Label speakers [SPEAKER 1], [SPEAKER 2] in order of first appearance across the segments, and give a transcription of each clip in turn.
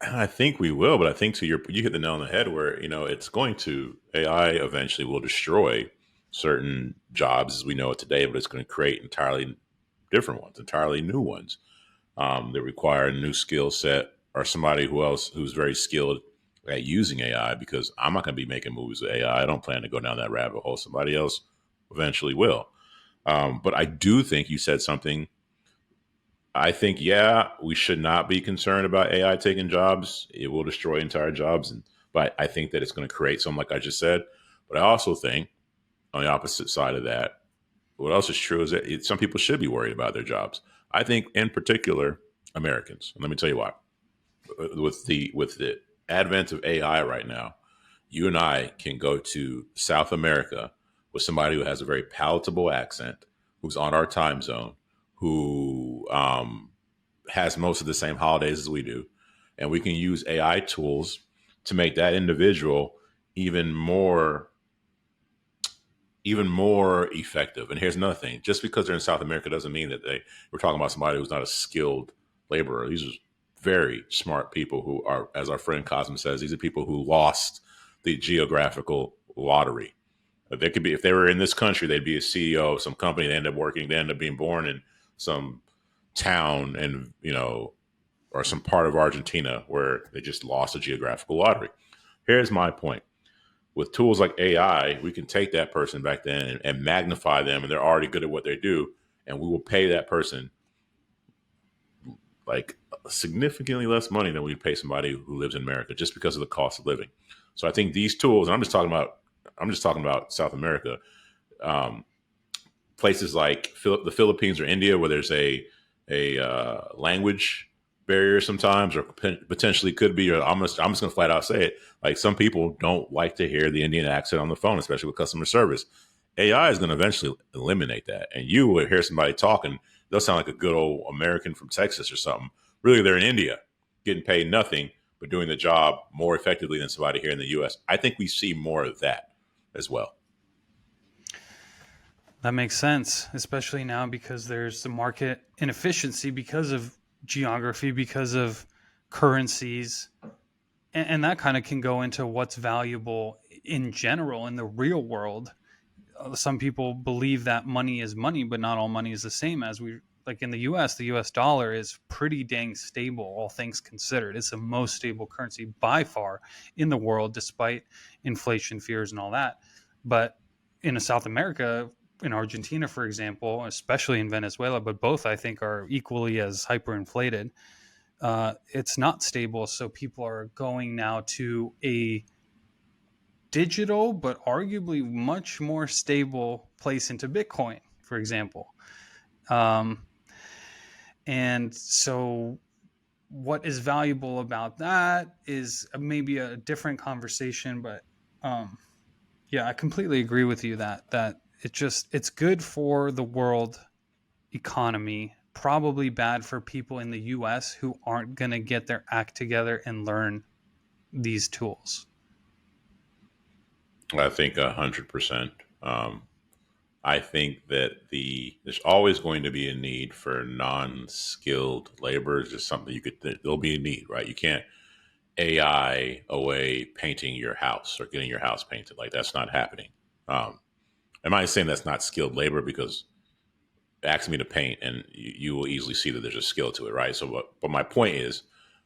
[SPEAKER 1] I think we will, but I think you hit the nail on the head where it's going to AI eventually will destroy certain jobs as we know it today, but it's going to create entirely different ones, entirely new ones that require a new skill set or somebody who's very skilled at using AI. Because I'm not going to be making movies with AI. I don't plan to go down that rabbit hole. Somebody else eventually will. But I do think you said something. I think, yeah, we should not be concerned about AI taking jobs. It will destroy entire jobs. But I think that it's going to create some, like I just said. But I also think on the opposite side of that, what else is true is that some people should be worried about their jobs. I think, in particular, Americans. And let me tell you why. With the advent of AI right now, you and I can go to South America with somebody who has a very palatable accent, who's on our time zone, who has most of the same holidays as we do, and we can use AI tools to make that individual even more even more effective. And here's another thing: just because they're in South America doesn't mean that we're talking about somebody who's not a skilled laborer. These are very smart people who are, as our friend Cosmo says, these are people who lost the geographical lottery. They could be, if they were in this country, they'd be a CEO of some company. They end up working. They end up being born in some town, and or some part of Argentina where they just lost a geographical lottery. Here's my point: with tools like AI, we can take that person back then and magnify them, and they're already good at what they do, and we will pay that person like significantly less money than we pay somebody who lives in America, just because of the cost of living. So I think these tools, and I'm just talking about South America, um, places like the Philippines or India, where there's a language barrier sometimes, or potentially could be. Or I'm just going to flat out say it. Like, some people don't like to hear the Indian accent on the phone, especially with customer service. AI is going to eventually eliminate that, and you will hear somebody talking. They'll sound like a good old American from Texas or something. Really, they're in India, getting paid nothing, but doing the job more effectively than somebody here in the U.S. I think we see more of that as well.
[SPEAKER 2] That makes sense, especially now because there's the market inefficiency because of geography, because of currencies, and that kind of can go into what's valuable in general in the real world. Some people believe that money is money, but not all money is the same. As we like in the US dollar is pretty dang stable, all things considered. It's the most stable currency by far in the world, despite inflation fears and all that. But in South America, in Argentina, for example, especially in Venezuela, but both I think are equally as hyperinflated. It's not stable, so people are going now to a digital but arguably much more stable place into Bitcoin, for example. Um, and so, what is valuable about that is maybe a different conversation, but um, yeah, I completely agree with you that it's good for the world economy, probably bad for people in the US who aren't going to get their act together and learn these tools.
[SPEAKER 1] I think 100%. I think that there's always going to be a need for non-skilled labor. It's just something there'll be a need, right? You can't AI away painting your house or getting your house painted. Like, that's not happening. Um, am I saying that's not skilled labor? Because ask me to paint, and you will easily see that there's a skill to it, right? So, but my point is,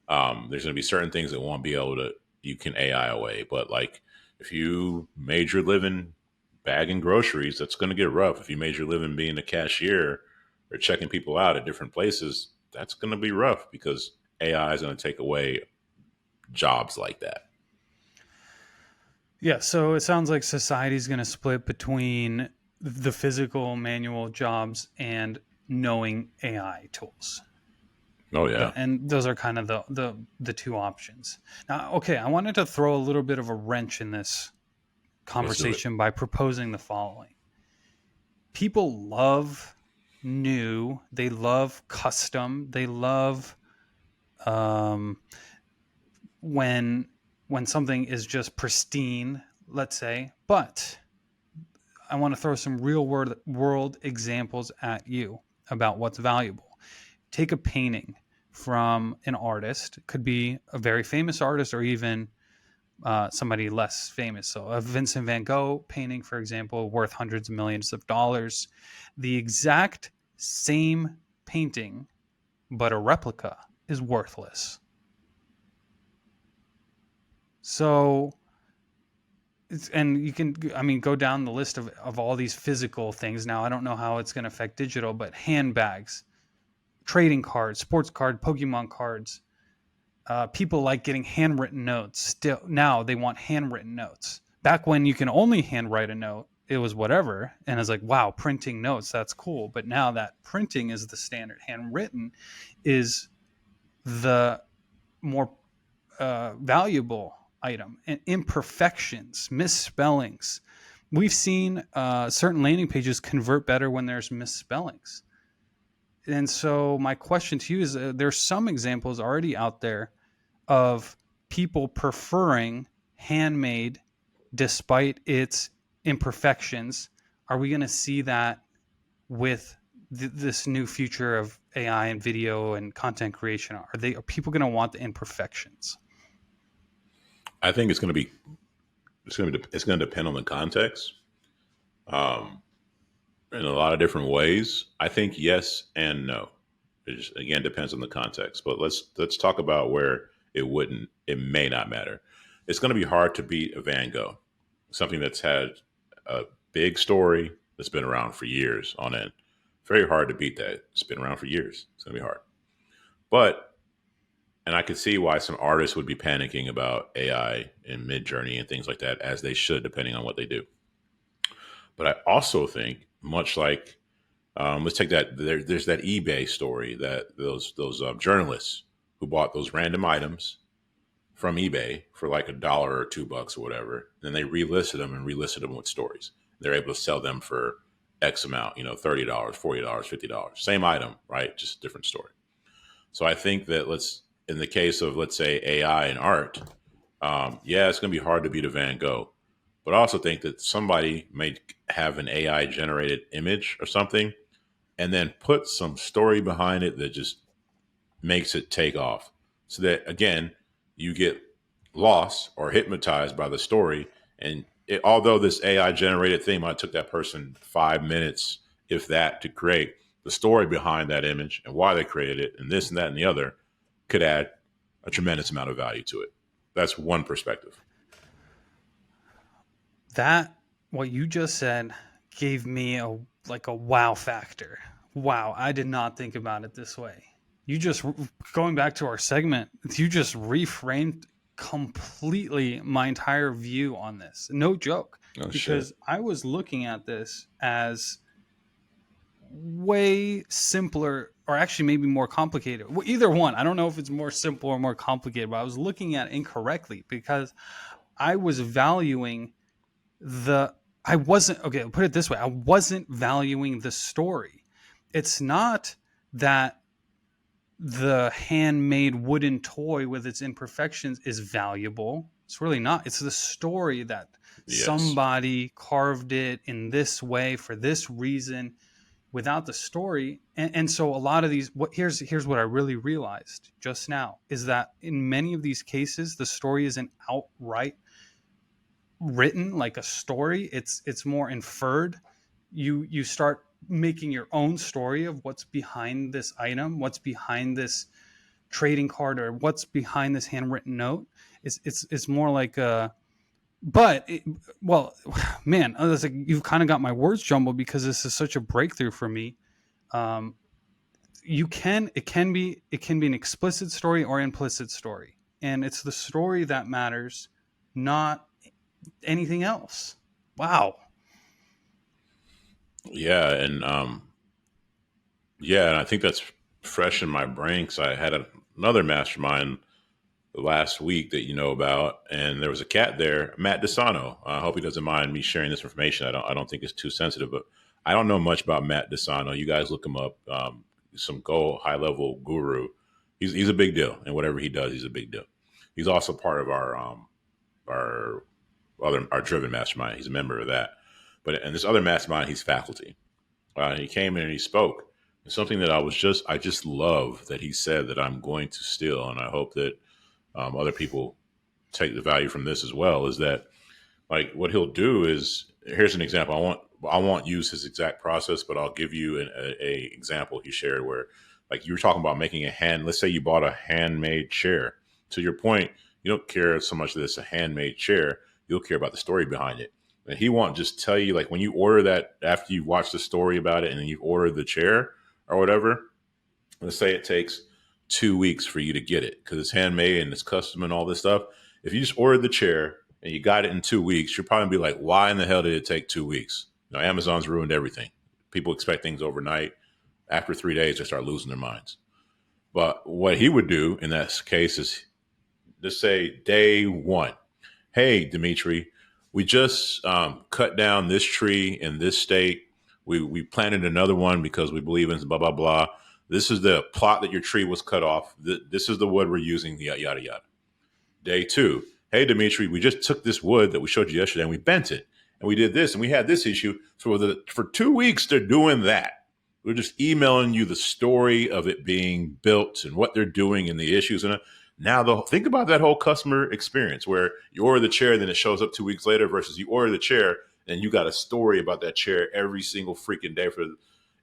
[SPEAKER 1] there's going to be certain things that won't be able to you can AI away. But like, if you made your living bagging groceries, that's going to get rough. If you made your living being a cashier or checking people out at different places, that's going to be rough because AI is going to take away jobs like that.
[SPEAKER 2] Yeah, so it sounds like society is going to split between the physical manual jobs and knowing AI tools.
[SPEAKER 1] Oh yeah,
[SPEAKER 2] And those are kind of the two options. Now, okay, I wanted to throw a little bit of a wrench in this
[SPEAKER 1] let's do it.
[SPEAKER 2] conversation by proposing the following. People love new, they love custom, they love um, when something is just pristine, let's say. But I want to throw some world examples at you about what's valuable. Take a painting. from an artist. It could be a very famous artist or even somebody less famous. So a Vincent van Gogh painting, for example, worth hundreds of millions of dollars. The exact same painting, but a replica, is worthless. So, and you can, I mean, go down the list of all these physical things. Now, I don't know how it's going to affect digital, but handbags, trading cards, sports card, Pokemon cards. People like getting handwritten notes. Still, now they want handwritten notes. Back when you can only handwrite a note, it was whatever. And it's like, wow, printing notes, that's cool. But now that printing is the standard, handwritten is the more valuable item. And imperfections, misspellings. We've seen certain landing pages convert better when there's misspellings. And so my question to you is, there's some examples already out there of people preferring handmade despite its imperfections. Are we going to see that with this new future of AI and video and content creation? Are people going to want the imperfections?
[SPEAKER 1] I think it's going to depend on the context, um, in a lot of different ways. I think yes and no. It just, again, depends on the context. But let's talk about where it may not matter. It's going to be hard to beat a Van Gogh, something that's had a big story that's been around for years on end. Very hard to beat that. It's been around for years. It's going to be hard. But, and I could see why some artists would be panicking about AI and Mid Journey and things like that, as they should, depending on what they do. But I also think, much like, let's take that. There's that eBay story that those journalists who bought those random items from eBay for like $1 or $2 or whatever. Then they relisted them with stories. They're able to sell them for X amount, $30, $40, $50. Same item, right? Just a different story. So I think that in the case of, let's say, AI and art, yeah, it's going to be hard to beat a Van Gogh. But I also think that somebody may have an AI generated image or something and then put some story behind it that just makes it take off. So that, again, you get lost or hypnotized by the story. And although this AI generated thing might took that person 5 minutes, if that, to create, the story behind that image and why they created it and this and that and the other could add a tremendous amount of value to it. That's one perspective.
[SPEAKER 2] That, what you just said, gave me a wow factor. Wow, I did not think about it this way. You just, going back to our segment, you just reframed completely my entire view on this. No joke.
[SPEAKER 1] Oh, shit.
[SPEAKER 2] Because I was looking at this as way simpler, or actually maybe more complicated. Well, either one. I don't know if it's more simple or more complicated, but I was looking at it incorrectly because I was valuing the I wasn't okay, I'll put it this way. I wasn't valuing the story. It's not that the handmade wooden toy with its imperfections is valuable. It's really not. It's the story that
[SPEAKER 1] Yes.
[SPEAKER 2] somebody carved it in this way for this reason. Without the story, and so a lot of these, here's what I really realized just now is that in many of these cases the story isn't outright written like a story. It's more inferred. You start making your own story of what's behind this item, what's behind this trading card, or what's behind this handwritten note. It's more like a but well, man, like, you've kind of got my words jumbled because this is such a breakthrough for me. um it can be an explicit story or implicit story, and it's the story that matters, not anything else. Wow.
[SPEAKER 1] Yeah. And I think that's fresh in my brain because I had another mastermind last week that you know about, and there was a cat there, Matt Desano. I hope he doesn't mind me sharing this information. I don't think it's too sensitive, but I don't know much about Matt Desano. You guys look him up. Some Go high level guru. He's a big deal, and whatever he does, he's a big deal. He's also part of our our driven mastermind. He's a member of that. But in this other mastermind, he's faculty. He came in and he spoke, It's something that I just love that he said that I'm going to steal, and I hope that other people take the value from this as well. Is that like what he'll do is here's an example. I won't use his exact process, but I'll give you a example he shared where like you were talking about making a hand. Let's say you bought a handmade chair. To your point, you don't care so much that it's a handmade chair. You'll care about the story behind it. And he won't just tell you like when you order that after you watch the story about it and then you've ordered the chair or whatever. Let's say it takes 2 weeks for you to get it because it's handmade and it's custom and all this stuff. If you just ordered the chair and you got it in 2 weeks, you'll probably be like, why in the hell did it take 2 weeks? Amazon's ruined everything. People expect things overnight. After 3 days, they start losing their minds. But what he would do in that case is just say day one, hey, Dmitri, we just cut down this tree in this state. We planted another one because we believe in blah, blah, blah. This is the plot that your tree was cut off. This is the wood we're using, yada, yada, yada. Day two, hey, Dmitri, we just took this wood that we showed you yesterday and we bent it. And we did this and we had this issue. So for 2 weeks, they're doing that. We're just emailing you the story of it being built and what they're doing and the issues. And now think about that whole customer experience where you order the chair, then it shows up 2 weeks later versus you order the chair and you got a story about that chair every single freaking day.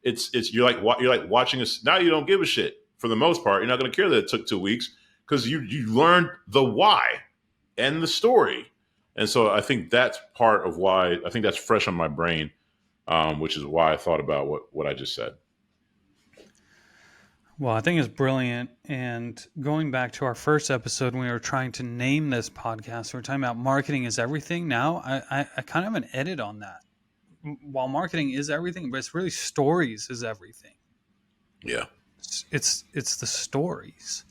[SPEAKER 1] You're like watching us. Now you don't give a shit for the most part. You're not going to care that it took 2 weeks because you learned the why and the story. And so I think that's part of why I think that's fresh on my brain, which is why I thought about what I just said.
[SPEAKER 2] Well, I think it's brilliant. And going back to our first episode, when we were trying to name this podcast, we were talking about marketing is everything. Now, I kind of have an edit on that. While marketing is everything, but it's really stories is everything.
[SPEAKER 1] Yeah.
[SPEAKER 2] It's the stories.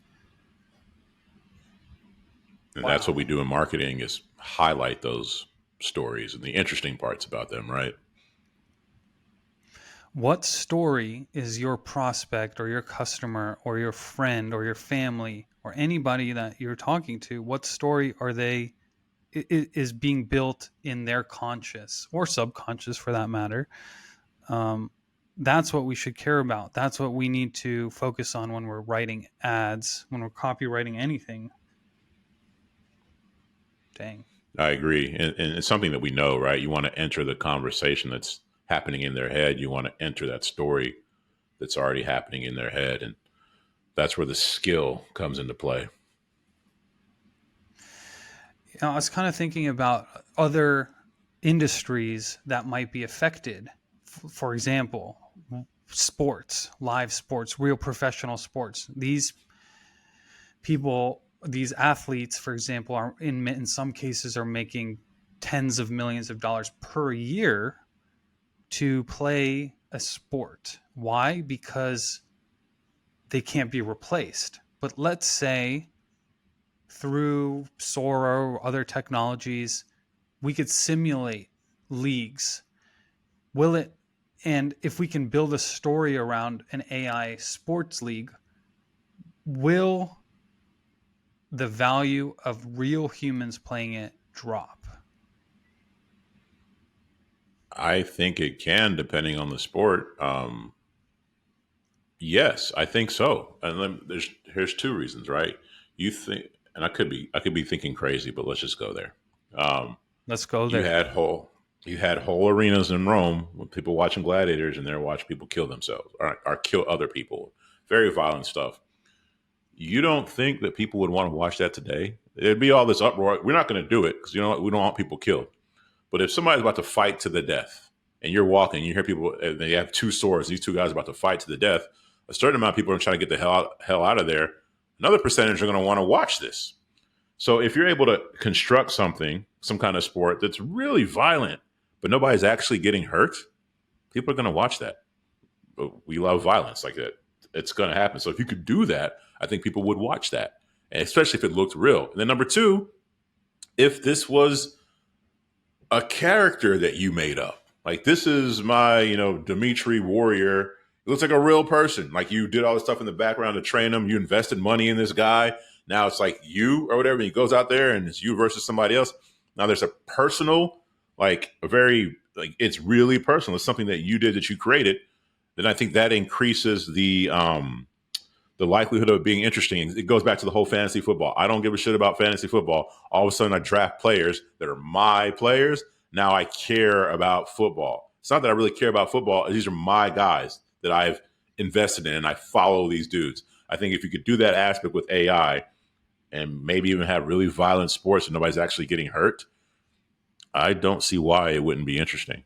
[SPEAKER 1] And that's what we do in marketing is highlight those stories and the interesting parts about them, right?
[SPEAKER 2] What story is your prospect or your customer or your friend or your family or anybody that you're talking to? What story are they is being built in their conscious or subconscious for that matter? That's what we should care about. That's what we need to focus on when we're writing ads, when we're copywriting anything. Dang.
[SPEAKER 1] I agree. And it's something that we know, right? You want to enter the conversation that's happening in their head. You want to enter that story that's already happening in their head. And that's where the skill comes into play.
[SPEAKER 2] I was kind of thinking about other industries that might be affected. For example, sports, live sports, real professional sports. These people, these athletes, for example, are in some cases are making tens of millions of dollars per year to play a sport. Why? Because they can't be replaced. But let's say through Sora or other technologies, we could simulate leagues. Will it? And if we can build a story around an AI sports league, will the value of real humans playing it drop?
[SPEAKER 1] I think it can, depending on the sport. Yes, I think so. And here's two reasons, right? You think, and I could be thinking crazy, but let's just go there. Um,
[SPEAKER 2] Let's go
[SPEAKER 1] you
[SPEAKER 2] there.
[SPEAKER 1] had whole arenas in Rome with people watching gladiators, and they're watching people kill themselves or kill other people. Very violent stuff. You don't think that people would want to watch that today? There'd be all this uproar. We're not going to do it because you know what? We don't want people killed. But if somebody's about to fight to the death, and you're walking, you hear people, and they have two swords. These two guys are about to fight to the death. A certain amount of people are trying to get the hell out of there. Another percentage are going to want to watch this. So if you're able to construct something, some kind of sport that's really violent, but nobody's actually getting hurt, people are going to watch that. But we love violence like that. It's going to happen. So if you could do that, I think people would watch that, and especially if it looked real. And then number two, if this was a character that you made up, like this is my, Dmitri warrior. It looks like a real person. Like you did all this stuff in the background to train him. You invested money in this guy. Now it's like you or whatever. And he goes out there and it's you versus somebody else. Now there's a personal, it's really personal. It's something that you did that you created. then I think that increases the likelihood of it being interesting. It goes back to the whole fantasy football. I don't give a shit about fantasy football. All of a sudden, I draft players that are my players. Now I care about football. It's not that I really care about football. These are my guys that I've invested in, and I follow these dudes. I think if you could do that aspect with AI and maybe even have really violent sports and nobody's actually getting hurt, I don't see why it wouldn't be interesting.